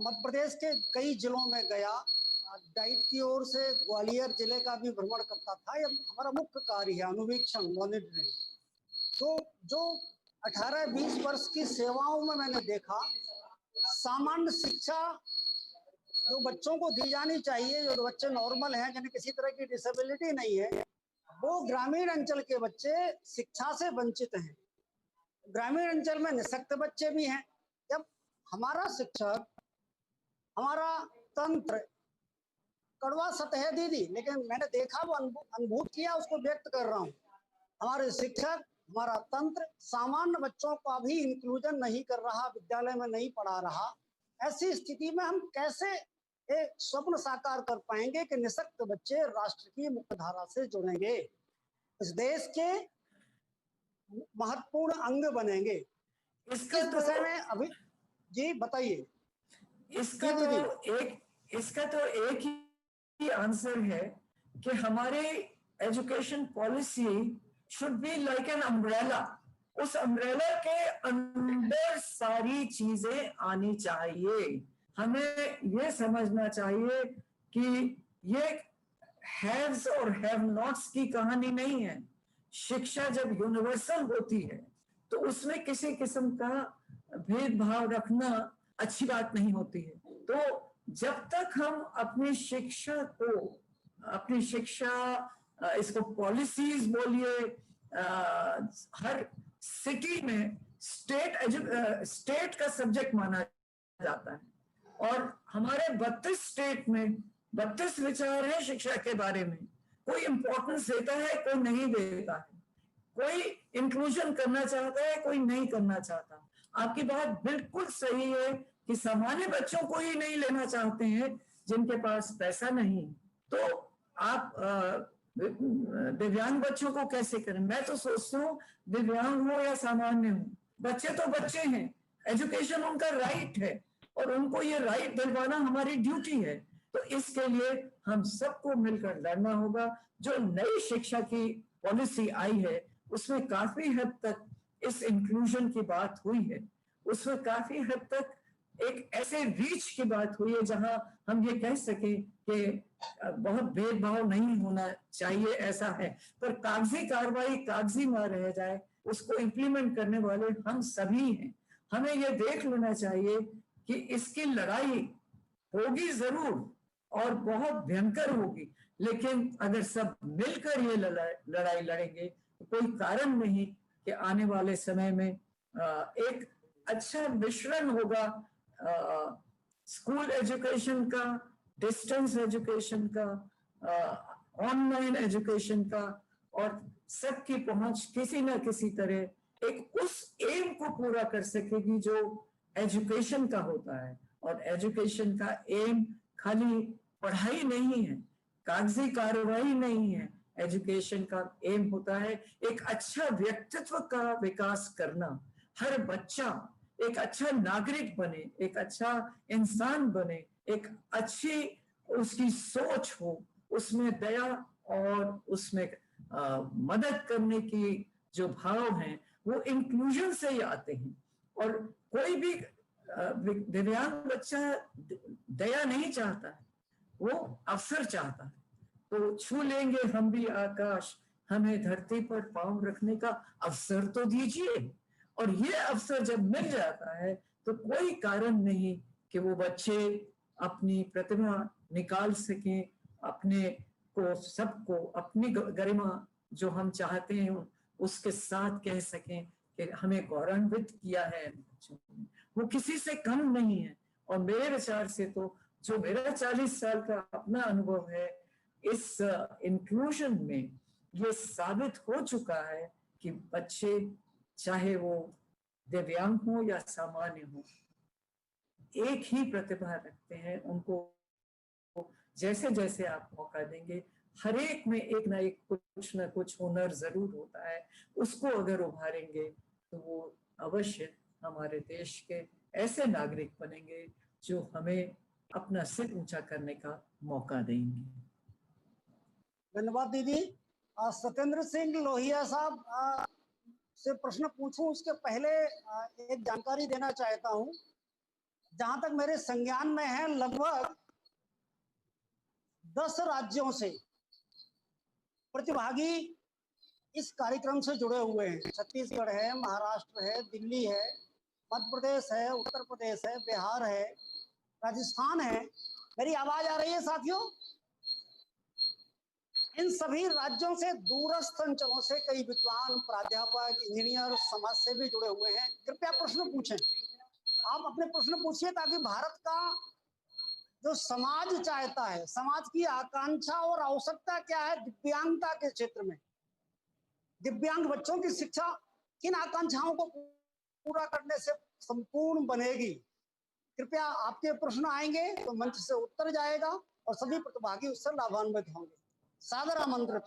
मध्य प्रदेश के कई जिलों में गया, डाइट की ओर से ग्वालियर जिले का भी भ्रमण करता था। ये हमारा मुख्य कार्य है, अनुवीक्षण, मॉनिटरिंग। तो जो 18-20 वर्ष की सेवाओं में मैंने देखा, सामान्य शिक्षा जो बच्चों को दी जानी चाहिए, जो बच्चे नॉर्मल हैं, जिन्हें किसी तरह की डिसेबिलिटी नहीं है, वो ग्रामीण अंचल के बच्चे शिक्षा से वंचित हैं। ग्रामीण अंचल में निःशक्त बच्चे भी हैं। जब हमारा शिक्षक, हमारा तंत्र, कड़वा सत्य है दीदी, लेकिन मैंने देखा, वो अनुभूत किया, उसको व्यक्त कर रहा हूँ। हमारे शिक्षक, हमारा तंत्र सामान्य बच्चों का भी इंक्लूजन नहीं कर रहा, विद्यालय में नहीं पढ़ा रहा। ऐसी स्थिति में हम कैसे एक स्वप्न साकार कर पाएंगे कि निःशक्त बच्चे राष्ट्र की मुख्य धारा से जुड़ेंगे, इस देश के महत्वपूर्ण अंग बनेंगे। इस विषय में अभी जी बताइए। इसका तो एक ही आंसर है कि हमारे education policy should be like an umbrella. उस अम्ब्रेला के अंदर सारी चीजें आनी चाहिए। हमें ये समझना चाहिए कि ये हैव्स और हैव नॉट्स की कहानी नहीं है। शिक्षा जब यूनिवर्सल होती है तो उसमें किसी किस्म का भेदभाव रखना अच्छी बात नहीं होती है। तो जब तक हम अपनी शिक्षा इसको पॉलिसीज बोलिए, हर सिटी में स्टेट का सब्जेक्ट माना जाता है, और हमारे 32 स्टेट में 32 विचार है शिक्षा के बारे में। कोई इंपॉर्टेंस देता है, कोई नहीं देता है, कोई इंक्लूजन करना चाहता है, कोई नहीं करना चाहता। आपकी बात बिल्कुल सही है कि सामान्य बच्चों को ही नहीं लेना चाहते हैं जिनके पास पैसा नहीं। तो आप दिव्यांग बच्चों को कैसे करें? मैं तो सोचता हूँ दिव्यांग हो या सामान्य हो, बच्चे तो बच्चे हैं, एजुकेशन उनका राइट है और उनको ये राइट दिलवाना हमारी ड्यूटी है। तो इसके लिए हम सबको मिलकर लड़ना होगा। जो नई शिक्षा की पॉलिसी आई है उसमें काफी हद तक इस इंक्लूजन की बात हुई है, उसमें काफी हद तक एक ऐसे रीच की बात हुई है जहां हम ये कह सके कि बहुत भेदभाव नहीं होना चाहिए, ऐसा है। पर कागजी कार्रवाई कागजी ना रह जाए, उसको इम्प्लीमेंट करने वाले हम सभी हैं। हमें ये देख लेना चाहिए कि इसकी लड़ाई होगी जरूर और बहुत भयंकर होगी, लेकिन अगर सब मिलकर ये लड़ाई लड़ेंगे तो कोई कारण नहीं कि आने वाले समय में एक अच्छा मिश्रण होगा स्कूल एजुकेशन का, डिस्टेंस एजुकेशन का, ऑनलाइन एजुकेशन का, और सबकी पहुंच किसी ना किसी तरह एक उस एम को पूरा कर सकेगी जो एजुकेशन का होता है। और एजुकेशन का एम खाली पढ़ाई नहीं है, कागजी कार्रवाई नहीं है। एजुकेशन का एम होता है एक अच्छा व्यक्तित्व का विकास करना। हर बच्चा एक अच्छा नागरिक बने, एक अच्छा इंसान बने, एक अच्छी उसकी सोच हो, उसमें दया और उसमें मदद करने की जो भाव हैं वो इंक्लूजन से ही आते हैं। और कोई भी दिव्यांग बच्चा दया नहीं चाहता है, वो अवसर चाहता है। तो छू लेंगे हम भी आकाश, हमें धरती पर पांव रखने का अवसर तो दीजिए। और ये अवसर जब मिल जाता है तो कोई कारण नहीं कि वो बच्चे अपनी प्रतिभा निकाल सकें, अपने को सबको अपनी गरिमा जो हम चाहते हैं उसके साथ कह सकें कि हमें गौरवान्वित किया है बच्चों ने। वो किसी से कम नहीं है। और मेरे विचार से तो जो मेरा 40 साल का अपना अनुभव है इस इंक्लूजन में, ये साबित हो चुका है कि बच्चे चाहे वो दिव्यांग हो या सामान्य हो, एक ही प्रतिभा रखते हैं। उनको जैसे जैसे आप मौका देंगे, हर एक में एक ना एक कुछ ना कुछ हुनर जरूर होता है, उसको अगर उभारेंगे तो वो अवश्य हमारे देश के ऐसे नागरिक बनेंगे जो हमें अपना सिर ऊंचा करने का मौका देंगे। धन्यवाद दीदी। सत्येंद्र सिंह लोहिया साहब से प्रश्न पूछूं उसके पहले एक जानकारी देना चाहता हूं। जहां तक मेरे संज्ञान में है, लगभग 10 राज्यों से प्रतिभागी इस कार्यक्रम से जुड़े हुए हैं। छत्तीसगढ़ है, महाराष्ट्र है, दिल्ली है, मध्य प्रदेश है, उत्तर प्रदेश है, बिहार है, राजस्थान है। मेरी आवाज आ रही है साथियों? इन सभी राज्यों से, दूरस्थ अंचलों से कई विद्वान, प्राध्यापक, इंजीनियर, समाज सेवी जुड़े हुए हैं। कृपया प्रश्न पूछें, आप अपने प्रश्न पूछिए, ताकि भारत का जो समाज चाहता है, समाज की आकांक्षा और आवश्यकता क्या है दिव्यांगता के क्षेत्र में, दिव्यांग बच्चों की शिक्षा किन आकांक्षाओं को पूरा करने से संपूर्ण बनेगी। कृपया आपके प्रश्न आएंगे तो मंच से उत्तर जाएगा और सभी प्रतिभागी उससे लाभान्वित होंगे। सादर आमंत्रित।